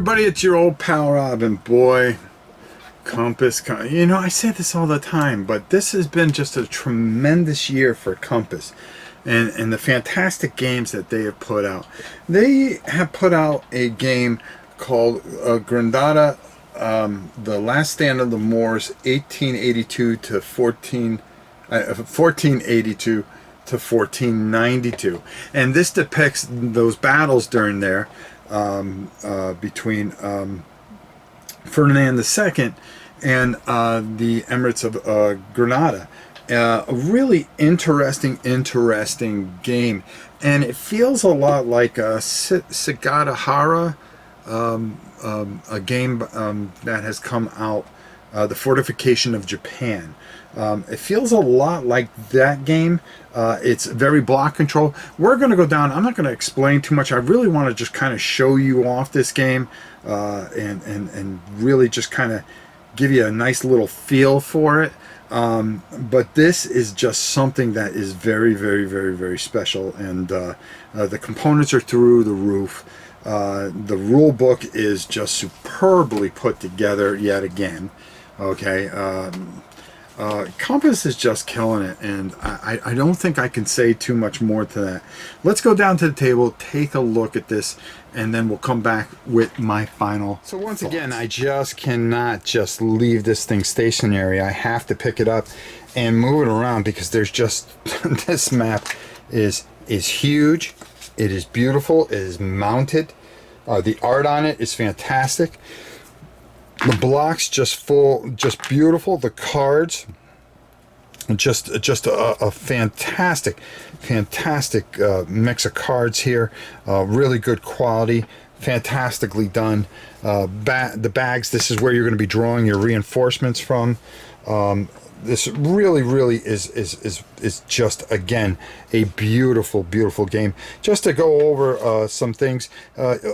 everybody, it's your old pal Rob, and boy, Compass, you know, I say this all the time, but this has been just a tremendous year for Compass and the fantastic games that they have put out. They have put out a game called Granada, The Last Stand of the Moors, 1882 to 1482 to 1492, and this depicts those battles during there between Ferdinand II and the Emirates of Granada. A really interesting game, and it feels a lot like Sagatahara, a game that has come out, The Fortification of Japan. It feels a lot like that game. It's very block control. We're going to go down. I'm not going to explain too much. I really want to just kind of show you off this game and really just kind of give you a nice little feel for it. But this is just something that is very, very, very, very special. And the components are through the roof. The rule book is just superbly put together yet again. Okay. Compass is just killing it, and I don't think I can say too much more to that. Let's go down to the table, take a look at this, and then we'll come back with my final. So once again, I just cannot just leave this thing stationary. I have to pick it up and move it around because there's just this map is huge. It is beautiful. It is mounted. The art on it is fantastic. The blocks just beautiful. The cards, just a fantastic mix of cards here. Really good quality, fantastically done. The bags. This is where you're going to be drawing your reinforcements from. This really is just, again, a beautiful game. Just to go over some things,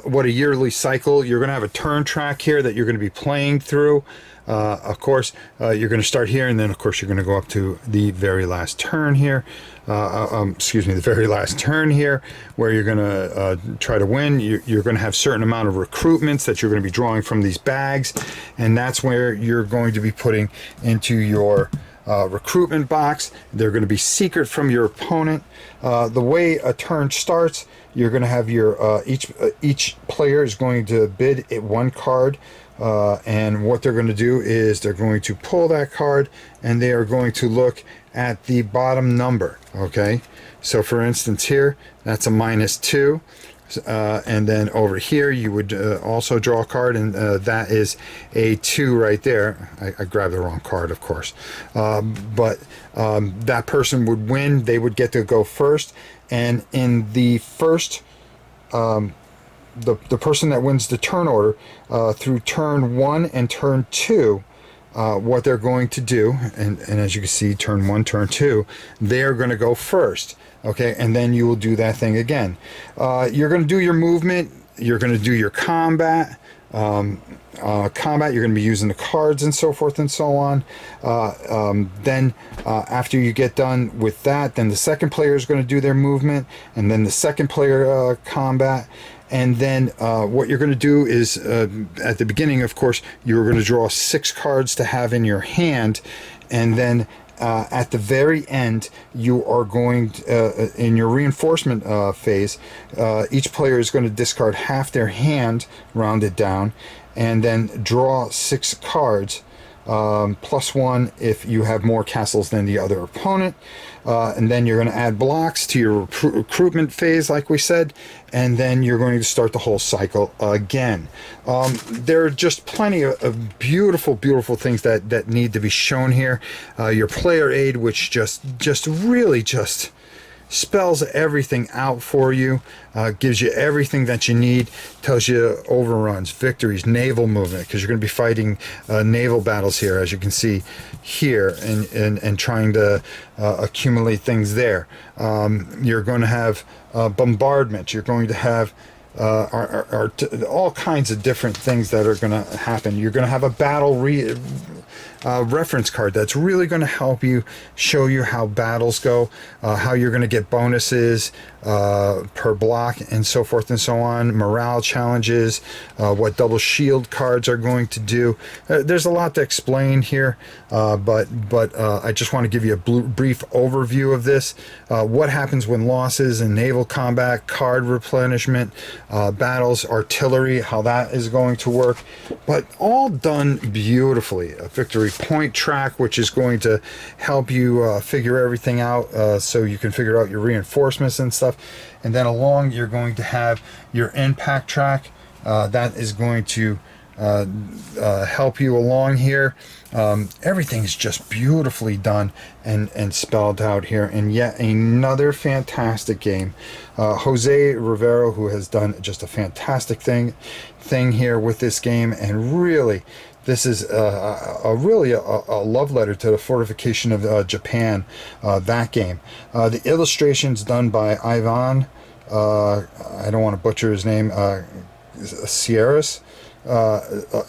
what a yearly cycle. You're going to have a turn track here that you're going to be playing through. Of course, you're going to start here, and then of course you're going to go up to the very last turn here. The very last turn here, where you're going to try to win. You're going to have a certain amount of recruitments that you're going to be drawing from these bags, and that's where you're going to be putting into your recruitment box. They're going to be secret from your opponent. The way a turn starts, you're going to have your each player is going to bid at one card. And what they're going to do is they're going to pull that card, and they are going to look at the bottom number. Okay, so for instance here, that's a -2, and then over here you would also draw a card, and that is a 2 right there. I grabbed the wrong card, of course, but that person would win. They would get to go first, and in the first the person that wins the turn order through turn 1 and turn 2, what they're going to do, and as you can see, turn 1, turn 2, they're going to go first. Okay, and then you will do that thing again. You're going to do your movement. You're going to do your combat. You're going to be using the cards and so forth and so on. Then after you get done with that, then the second player is going to do their movement, and then the second player combat. And then what you're going to do is, at the beginning, of course, you're going to draw 6 cards to have in your hand, and then at the very end, you are going to, in your reinforcement phase, each player is going to discard half their hand, rounded down, and then draw 6 cards, +1 if you have more castles than the other opponent. And then you're going to add blocks to your recruitment phase, like we said, and then you're going to start the whole cycle again. There are just plenty of beautiful things that need to be shown here. Your player aid, which just really spells everything out for you, gives you everything that you need, tells you overruns, victories, naval movement, because you're going to be fighting naval battles here, as you can see here, and trying to accumulate things there. You're going to have bombardment. You're going to have all kinds of different things that are going to happen. You're going to have a battle reference card that's really going to help you, show you how battles go, how you're going to get bonuses per block, and so forth and so on, morale challenges, what double shield cards are going to do. There's a lot to explain here, but I just want to give you a brief overview of this. What happens when losses in naval combat, card replenishment, battles, artillery, how that is going to work, but all done beautifully. A victory point track, which is going to help you figure everything out, so you can figure out your reinforcements and stuff. And then along, you're going to have your impact track that is going to help you along here. Everything's just beautifully done and spelled out here, and yet another fantastic game. Jose Rivero, who has done just a fantastic thing here with this game, and really this is really a love letter to the fortification of Japan, that game. The illustrations done by Ivan, I don't want to butcher his name, Sierras,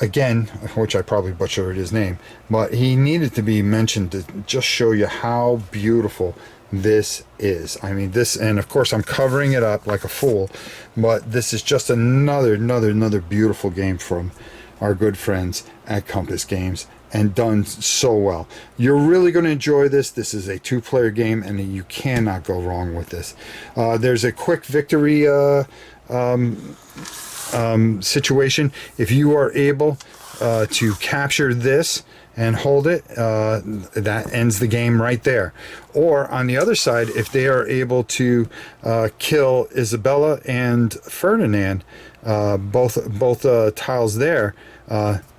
again, which I probably butchered his name, but he needed to be mentioned to just show you how beautiful this is. I mean, this, and of course I'm covering it up like a fool, but this is just another beautiful game from our good friends at Compass Games, and done so well. You're really going to enjoy this. This is a 2-player game, and you cannot go wrong with this. There's a quick victory situation. If you are able to capture this and hold it, that ends the game right there. Or on the other side, if they are able to kill Isabella and Ferdinand, both tiles there,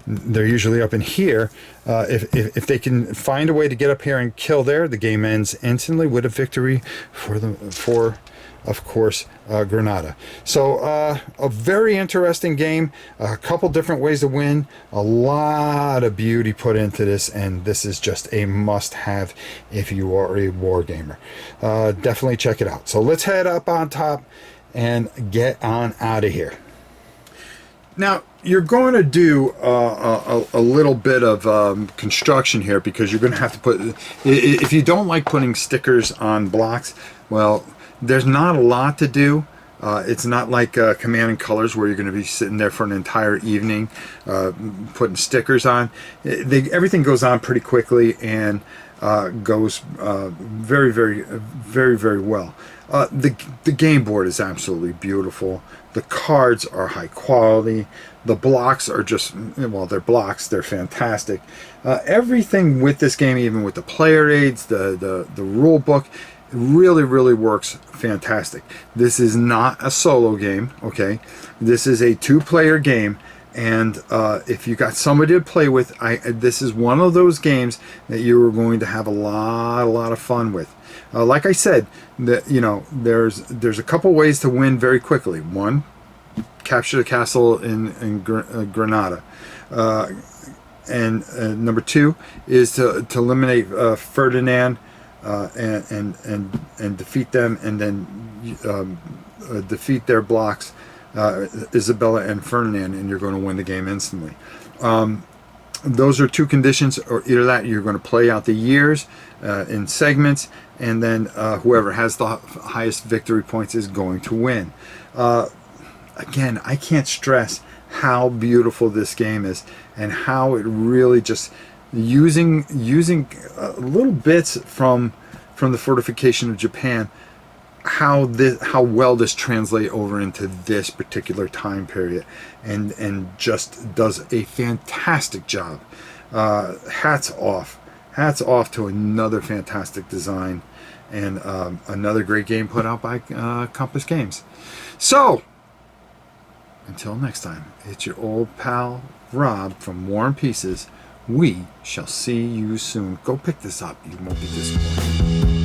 they're usually up in here. If they can find a way to get up here and kill there, the game ends instantly with a victory for of course, Granada. So a very interesting game, a couple different ways to win, a lot of beauty put into this, and this is just a must-have if you are a war gamer. Definitely check it out. So let's head up on top and get on out of here. Now, you're going to do a little bit of construction here, because you're going to have to put, if you don't like putting stickers on blocks, well, there's not a lot to do. It's not like Command and Colors, where you're going to be sitting there for an entire evening putting stickers on. Everything goes on pretty quickly and goes very well. The game board is absolutely beautiful. The cards are high quality. The blocks are just, well, they're blocks. They're fantastic. Everything with this game, even with the player aids, the rule book, really works fantastic. This is not a solo game, okay? This is a 2-player game, and if you got somebody to play with, this is one of those games that you are going to have a lot of fun with. Like I said, there's a couple ways to win very quickly. One, capture the castle in Granada, and number 2 is to eliminate Ferdinand and defeat them, and then defeat their blocks, Isabella and Ferdinand, and you're going to win the game instantly. Those are 2 conditions, or either that, you're going to play out the years in segments, and then whoever has the highest victory points is going to win. Again, I can't stress how beautiful this game is, and how it really just using little bits from the fortification of Japan, how well this translates over into this particular time period, and just does a fantastic job. Hats off to another fantastic design, and another great game put out by Compass Games. So until next time, it's your old pal Rob from War and Pieces. We shall see you soon. Go pick this up. You won't be disappointed.